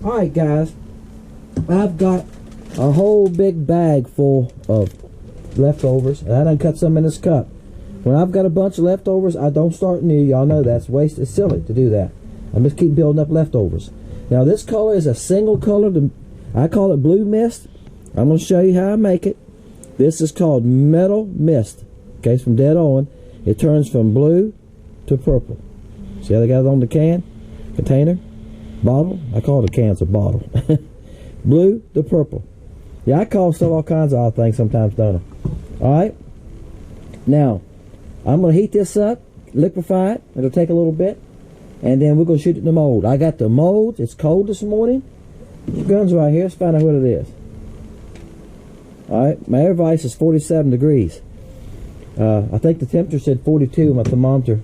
Alright guys, I've got a whole big bag full of leftovers, and I done cut some in this cup. When I've got a bunch of leftovers, I don't start new. Y'all know that's waste. It's silly to do that. I just keep building up leftovers. Now this color is a single color. I call it blue mist. I'm going to show you how I make it. This is called metal mist. Okay, it's from Dead On. It turns from blue to purple. See how they got it on the can? Container? Bottle? I call it a can, it's a bottle. Blue to purple. Yeah, I call stuff all kinds of odd things sometimes, don't I? Alright. Now, I'm going to heat this up, liquefy it. It'll take a little bit. And then we're going to shoot it in the mold. I got the mold. It's cold this morning. The gun's right here. Let's find out what it is. Alright, my air vise is 47 degrees. I think the temperature said 42 on my thermometer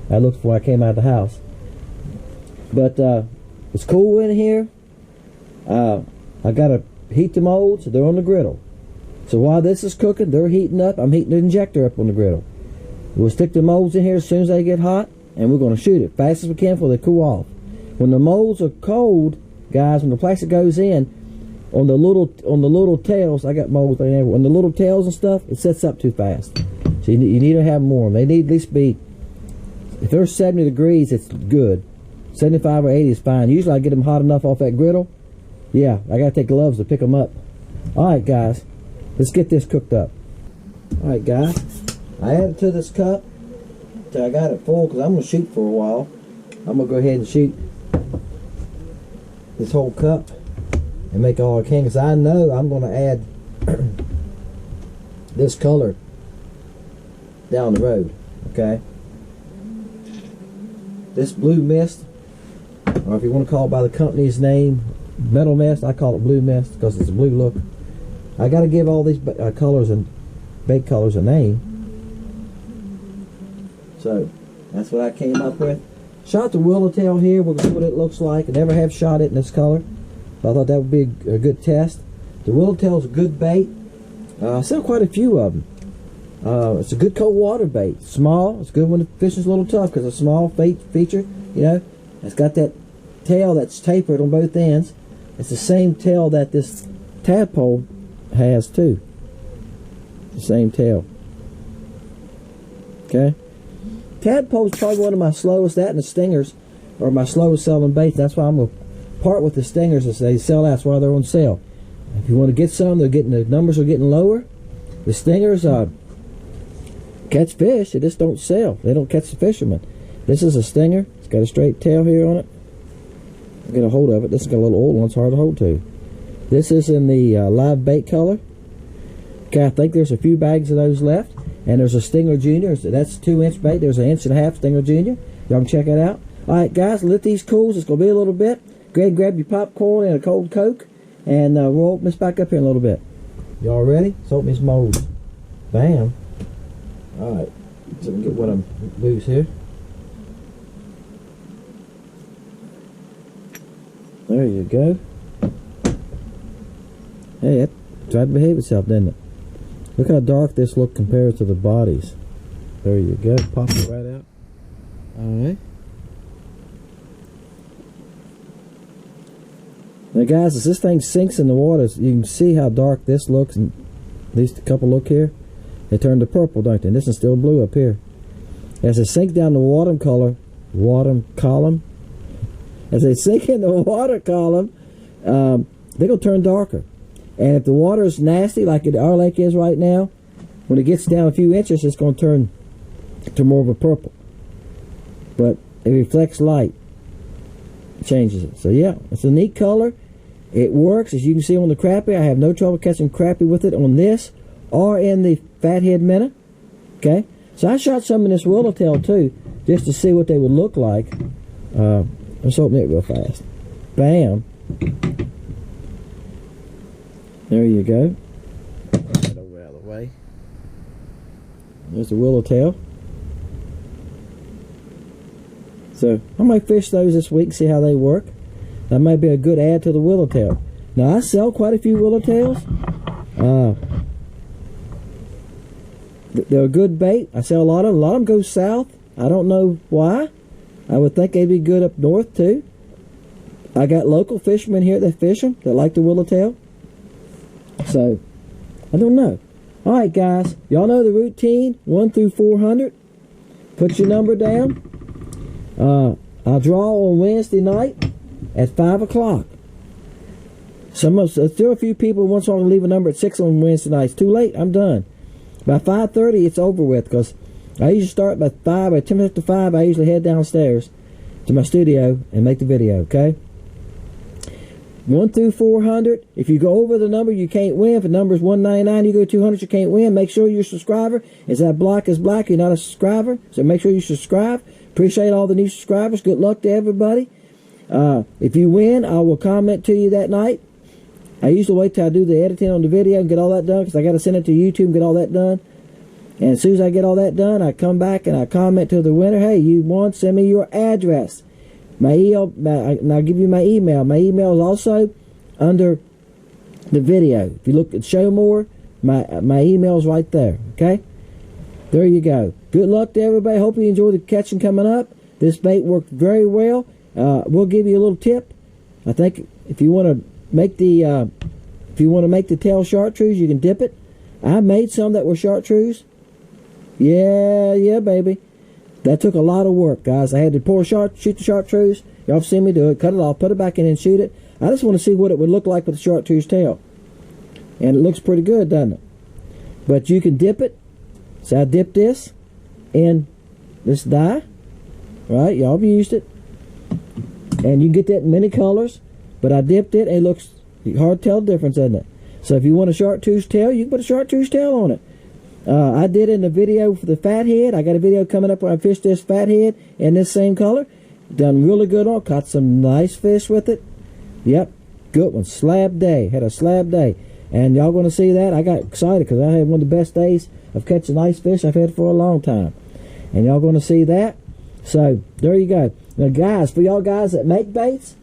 I looked for when I came out of the house. But it's cool in here. I got to heat the molds. They're on the griddle. So while this is cooking, they're heating up. I'm heating the injector up on the griddle. We'll stick the molds in here as soon as they get hot, and we're going to shoot it fast as we can before they cool off. When the molds are cold, guys, when the plastic goes in, on the little tails, I got molds everywhere. On the little tails and stuff, it sets up too fast. So you need to have more. They need at least be, if they're 70 degrees, it's good. 75 or 80 is fine. Usually I get them hot enough off that griddle. Yeah, I gotta take gloves to pick them up. Alright guys, let's get this cooked up. Alright guys, I added to this cup till I got it full because I'm gonna shoot for a while. I'm gonna go ahead and shoot this whole cup and make all I can, because I know I'm gonna add this color down the road. Okay, this blue mist, or if you want to call it by the company's name, metal mist, I call it blue mist because it's a blue look. I got to give all these colors and bake colors a name. So that's what I came up with. Shot the willowtail here. We'll see what it looks like. I never have shot it in this color, but I thought that would be a good test. The willowtail's a good bait. I sell quite a few of them. It's a good cold water bait. Small. It's good when the fish is a little tough because it's a small feature. You know, it's got that tail that's tapered on both ends. It's the same tail that this tadpole has too. The same tail. Okay. Tadpole's probably one of my slowest. That and the stingers are my slowest selling baits. That's why I'm going to part with the stingers as they sell out. That's why they're on sale. If you want to get some, the numbers are getting lower. The stingers catch fish. They just don't sell. They don't catch the fishermen. This is a stinger. It's got a straight tail here on it. I'll get a hold of it. This has got a little old one. It's hard to hold to. This is in the live bait color. Okay, I think there's a few bags of those left. And there's a Stinger Junior. That's 2-inch bait. There's an 1.5 inch Stinger Junior. Y'all can check it out. Alright guys, let these cool. It's going to be a little bit. Go ahead and grab your popcorn and a cold Coke. And we'll open this back up here in a little bit. Y'all ready? Let's open these molds. Bam. Alright. So we can get one of them loose here. There you go. Hey, that tried to behave itself, didn't it? Look how dark this look compares to the bodies. There you go. Pop it right out. Alright. Now guys, as this thing sinks in the water, you can see how dark this looks. And at least a couple look here. They turn to purple, don't they? And this is still blue up here. As they sink down the water column, as they sink in the water column, they're going to turn darker. And if the water is nasty, like our lake is right now, when it gets down a few inches, it's going to turn to more of a purple. But it reflects light. It changes it. So yeah, it's a neat color. It works. As you can see on the crappie, I have no trouble catching crappie with it on this or in the fathead minnow. Okay? So I shot some in this willowtail too, just to see what they would look like. Let's open it real fast. Bam. There you go. Put that over out of the way. There's the willowtail. So I might fish those this week and see how they work. That might be a good add to the willowtail. Now I sell quite a few willowtails. They're a good bait. I sell a lot of them. A lot of them go south. I don't know why. I would think they'd be good up north too. I got local fishermen here that fish them, that like the Willowtail. So, I don't know. Alright guys, y'all know the routine, 1 through 400. Put your number down. I'll draw on Wednesday night at 5 o'clock. Still a few people once I leave a number at 6 on Wednesday night. It's too late, I'm done. By 5:30 it's over with, because I usually start by 5, by 10 after 5 I usually head downstairs to my studio and make the video, okay? 1 through 400. If you go over the number, you can't win. If the number is 199, you go 200, you can't win. Make sure you're a subscriber. Is that block is black, you're not a subscriber. So make sure you subscribe. Appreciate all the new subscribers. Good luck to everybody. If you win, I will comment to you that night. I usually wait till I do the editing on the video and get all that done, because I got to send it to YouTube and get all that done. And as soon as I get all that done, I come back and I comment to the winner. Hey, you won. Send me your address. And I'll give you my email. My email is also under the video. If you look at show more, my email is right there. Okay? There you go. Good luck to everybody. Hope you enjoy the catching coming up. This bait worked very well. We'll give you a little tip. I think if you want to make the tail chartreuse, you can dip it. I made some that were chartreuse. Yeah, baby. That took a lot of work, guys. I had to shoot the chartreuse. Y'all have seen me do it. Cut it off, put it back in and shoot it. I just want to see what it would look like with the chartreuse tail. And it looks pretty good, doesn't it? But you can dip it. So I dipped this in this dye. Right? Y'all have used it. And you can get that in many colors. But I dipped it, and it looks hard to tell the difference, isn't it? So if you want a chartreuse tail, you can put a chartreuse tail on it. I did in the video for the fathead. I got a video coming up where I fished this fathead in this same color. Done really good on. Caught some nice fish with it. Yep, good one. Slab day. Had a slab day. And y'all going to see that. I got excited because I had one of the best days of catching nice fish I've had for a long time. And y'all going to see that. So, there you go. Now, guys, for y'all guys that make baits,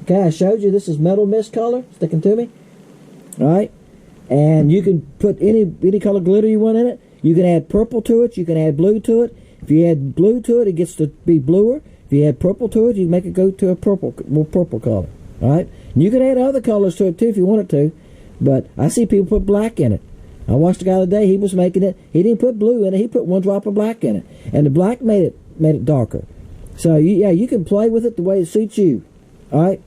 okay, I showed you this is metal mist color sticking to me. Alright? And you can put any color glitter you want in it. You can add purple to it. You can add blue to it. If you add blue to it, it gets to be bluer. If you add purple to it, you can make it go to a more purple color. Alright? And you can add other colors to it too if you wanted to. But I see people put black in it. I watched a guy the other day, he was making it. He didn't put blue in it. He put 1 drop of black in it. And the black made it darker. So, yeah, you can play with it the way it suits you. Alright?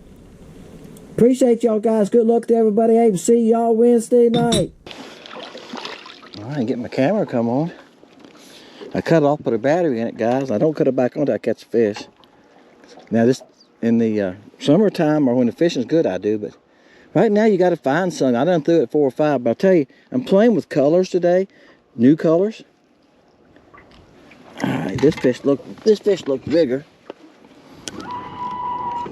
Appreciate y'all guys. Good luck to everybody. Hey, see y'all Wednesday night. Alright, get my camera come on. I cut it off, put a battery in it, guys. I don't cut it back on until I catch fish. Now this in the summertime or when the fishing's good, I do, but right now you got to find some. I done threw it 4 or 5, but I'll tell you, I'm playing with colors today, new colors. Alright, this fish looked bigger.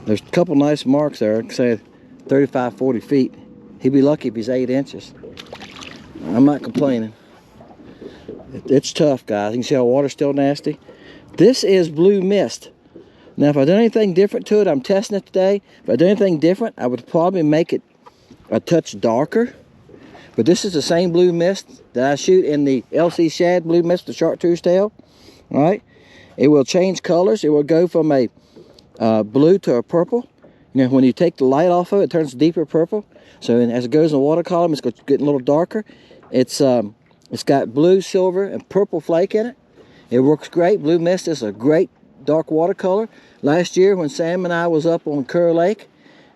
There's a couple nice marks there, say 35, 40 feet. He'd be lucky if he's 8 inches. I'm not complaining. It's tough, guys. You can see how water's still nasty. This is blue mist. Now, if I done anything different to it, I'm testing it today. If I done anything different, I would probably make it a touch darker. But this is the same blue mist that I shoot in the LC Shad blue mist, the chartreuse tail. All right? It will change colors. It will go from a blue to a purple. You know, when you take the light off of it, it turns deeper purple. So as it goes in the water column, it's getting a little darker. It's got blue, silver, and purple flake in it. It works great. Blue mist is a great dark watercolor. Last year when Sam and I was up on Kerr Lake,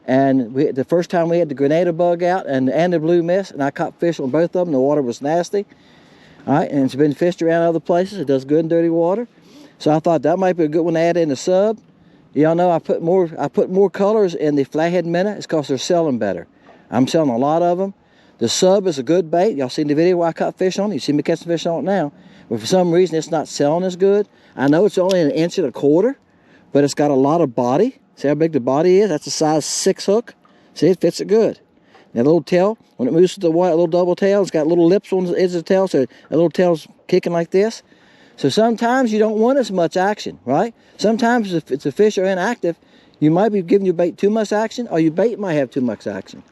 and the first time we had the grenada bug out and the blue mist, and I caught fish on both of them. The water was nasty. All right, and it's been fished around other places. It does good in dirty water. So I thought that might be a good one to add in the sub. Y'all know I put more colors in the flathead minnow. It's because they're selling better. I'm selling a lot of them. The sub is a good bait. Y'all seen the video where I caught fish on it? You see me catching fish on it now. But for some reason, it's not selling as good. I know it's only 1.25 inches, but it's got a lot of body. See how big the body is? That's a size 6 hook. See, it fits it good. That little tail, when it moves to the white, little double tail, it's got little lips on the edge of the tail, so a little tail's kicking like this. So sometimes you don't want as much action, right? Sometimes if the fish are inactive, you might be giving your bait too much action, or your bait might have too much action.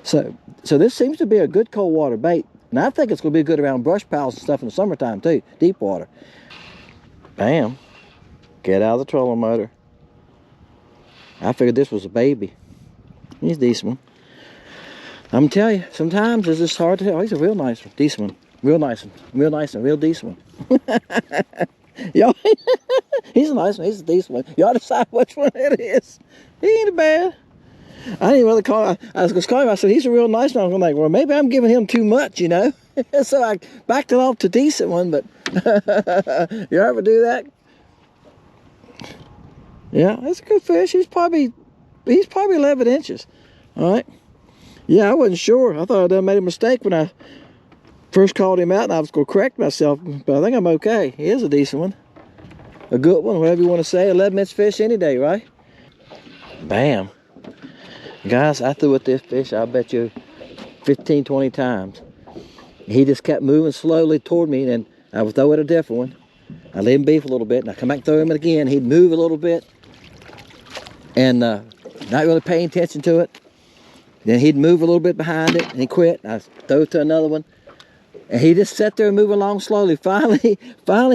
So this seems to be a good cold water bait. And I think it's going to be good around brush piles and stuff in the summertime too, deep water. Bam. Get out of the trolling motor. I figured this was a baby. He's a decent one. I'm telling you, sometimes it's just hard to tell. Oh, he's a real nice one. Decent one. Real nice one. Real nice one. Real decent one. Y'all, he's a nice one. He's a decent one. Y'all decide which one it is. He ain't bad. I didn't really call him. I was going to call him. I said, he's a real nice one. I was like, well, maybe I'm giving him too much, you know. So I backed it off to decent one, but you ever do that? Yeah, that's a good fish. He's probably 11 inches. All right. Yeah, I wasn't sure. I thought I done made a mistake when I first called him out, and I was going to correct myself, but I think I'm okay. He is a decent one. A good one, whatever you want to say. 11-inch fish any day, right? Bam. Guys, I threw at this fish, I bet you 15, 20 times. He just kept moving slowly toward me, and I would throw it a different one. I let him beef a little bit, and I come back and throw him again. He'd move a little bit, and not really paying attention to it. Then he'd move a little bit behind it, and he'd quit. I throw it to another one, and he just sat there and moved along slowly. Finally,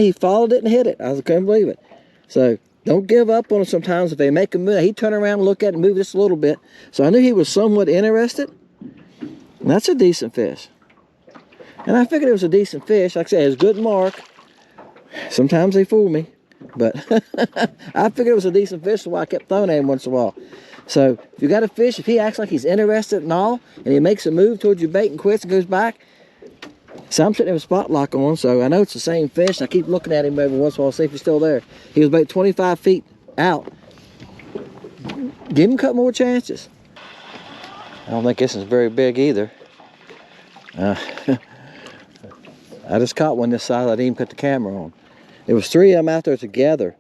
he followed it and hit it. I couldn't believe it. So don't give up on them sometimes. If they make a move, he'd turn around and look at it and move just a little bit. So I knew he was somewhat interested. And that's a decent fish. And I figured it was a decent fish. Like I said, it's a good mark. Sometimes they fool me. But I figured it was a decent fish, so I kept throwing at him once in a while. So if you got a fish, if he acts like he's interested and all, and he makes a move towards your bait and quits and goes back, so I'm sitting there with a spot lock on, so I know it's the same fish. I keep looking at him every once in a while, see if he's still there. He was about 25 feet out. Give him a couple more chances. I don't think this is very big either. I just caught one this size. I didn't even put the camera on. There was 3 of them out there together,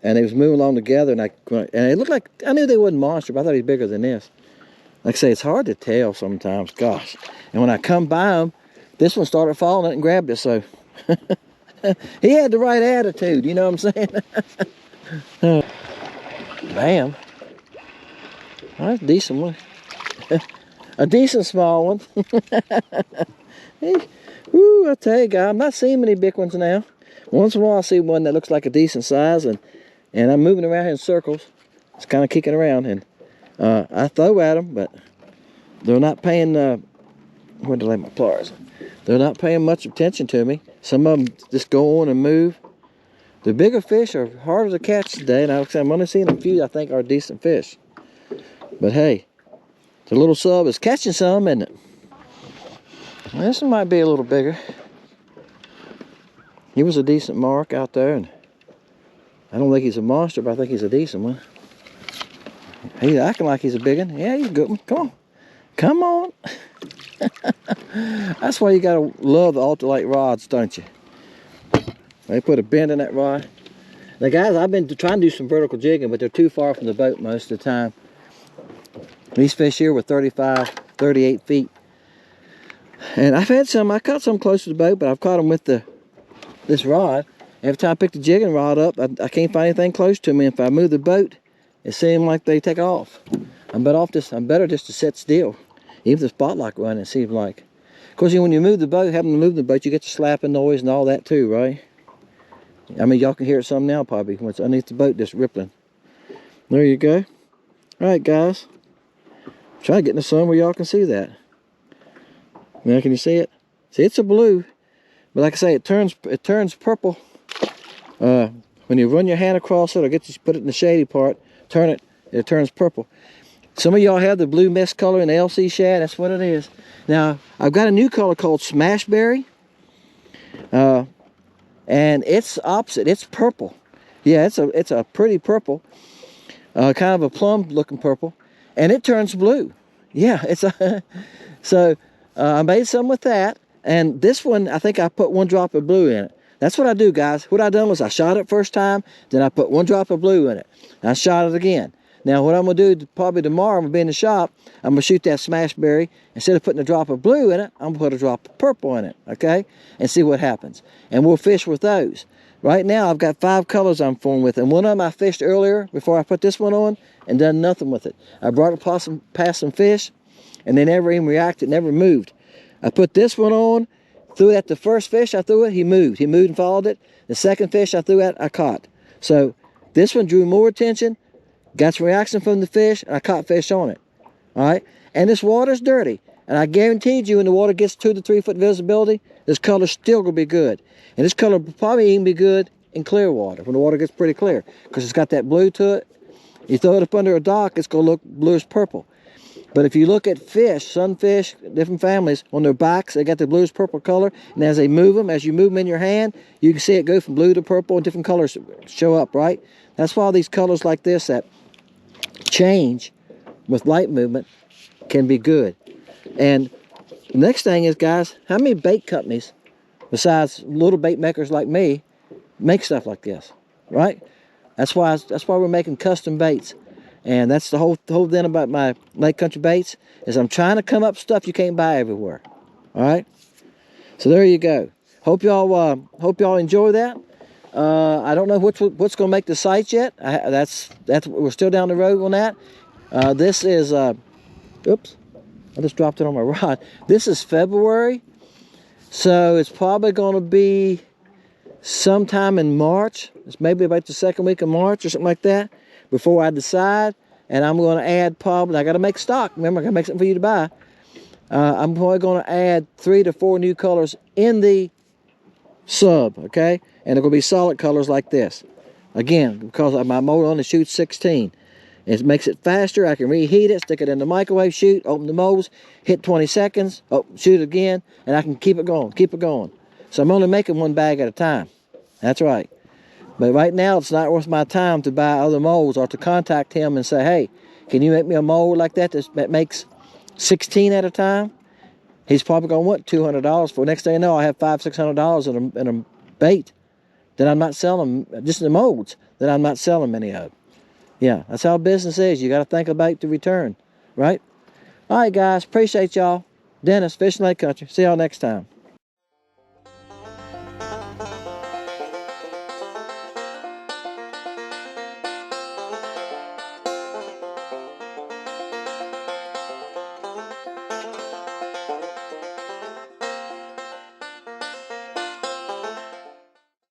and they was moving along together, and it looked like, I knew they wasn't monster, but I thought he was bigger than this. Like I say, it's hard to tell sometimes, gosh. And when I come by him, this one started falling and grabbed it, so he had the right attitude, you know what I'm saying? Bam. Well, that's a decent one. A decent small one. Woo, I tell you, guys, I'm not seeing many big ones now. Once in a while I see one that looks like a decent size, and I'm moving around in circles. It's kind of kicking around, and I throw at them, but they're not paying, where did I lay my pliers? They're not paying much attention to me. Some of them just go on and move. The bigger fish are harder to catch today, and I'm only seeing a few I think are decent fish. But hey, the little sub is catching some, isn't it? Well, this one might be a little bigger. He was a decent mark out there, and I don't think he's a monster, but I think he's a decent one. He's acting like he's a big one. Yeah, he's a good one. Come on. Come on. That's why you gotta love the ultralight rods, don't you? They put a bend in that rod. Now guys, I've been trying to do some vertical jigging, but they're too far from the boat most of the time. These fish here were 35, 38 feet. And I've had some, I caught some close to the boat, but I've caught them with this rod. Every time I pick the jigging rod up, I can't find anything close to me. If I move the boat, it seems like they take off. I'm better just to sit still. Even the spot lock running, it seems like. Of course, when you move the boat, having to move the boat, you get the slapping noise and all that too, right? I mean, y'all can hear it some now probably when it's underneath the boat just rippling. There you go. All right, guys. Try to get in the sun where y'all can see that. Now, can you see it? See, it's a blue, but like I say, it turns purple. When you run your hand across it, or put it in the shady part, turn it, it turns purple. Some of y'all have the blue mist color in the LC shad. That's what it is. Now, I've got a new color called Smashberry. And it's opposite. It's purple. Yeah, it's a pretty purple. Kind of a plum looking purple. And it turns blue. Yeah, it's a... So, I made some with that. And this one, I think I put 1 drop of blue in it. That's what I do, guys. What I done was I shot it first time, then I put 1 drop of blue in it. I shot it again. Now, what I'm going to do probably tomorrow, I'm going to be in the shop, I'm going to shoot that Smashberry. Instead of putting a drop of blue in it, I'm going to put a drop of purple in it, okay? And see what happens. And we'll fish with those. Right now, I've got 5 colors I'm fooling with, and one of them I fished earlier before I put this one on and done nothing with it. I brought it past some fish, and they never even reacted, never moved. I put this one on, threw it at the first fish I threw it, he moved. He moved and followed it. The second fish I threw at, I caught. So this one drew more attention, got some reaction from the fish, and I caught fish on it. All right? And this water's dirty. And I guaranteed you when the water gets 2 to 3 foot visibility, this color's still going to be good. And this color will probably even be good in clear water, when the water gets pretty clear, because it's got that blue to it. You throw it up under a dock, it's going to look bluish purple. But if you look at fish, sunfish, different families, on their backs, they got the bluish purple color. And as they move them, as you move them in your hand, you can see it go from blue to purple, and different colors show up, right? That's why these colors like this that change with light movement can be good. And the next thing is, guys, how many bait companies, besides little bait makers like me, make stuff like this, right? That's why we're making custom baits. And that's the whole thing about my Lake Country Baits, is I'm trying to come up with stuff you can't buy everywhere. All right? So there you go. Hope y'all enjoy that. I don't know what's going to make the sites yet. We're still down the road on that. This is oops, I just dropped it on my rod. This is February, so it's probably going to be sometime in March. It's maybe about the second week of March or something like that, before I decide. And I'm going to add, probably, I got to make stock. Remember, I got to make something for you to buy. I'm probably going to add 3 to 4 new colors in the sub, okay? And they're going to be solid colors like this. Again, because my motor only shoots 16. It makes it faster. I can reheat it, stick it in the microwave, shoot, open the molds, hit 20 seconds, oh, shoot again, and I can keep it going. So I'm only making 1 bag at a time. That's right. But right now, it's not worth my time to buy other molds or to contact him and say, hey, can you make me a mold like that that makes 16 at a time? He's probably going to want $200 for it. Next thing you know, I have $500, $600 in a bait that I'm not selling, just in the molds that I'm not selling many of. Yeah, that's how business is. You got to think about the return, right? All right, guys, appreciate y'all. Dennis, Fishing Lake Country. See y'all next time.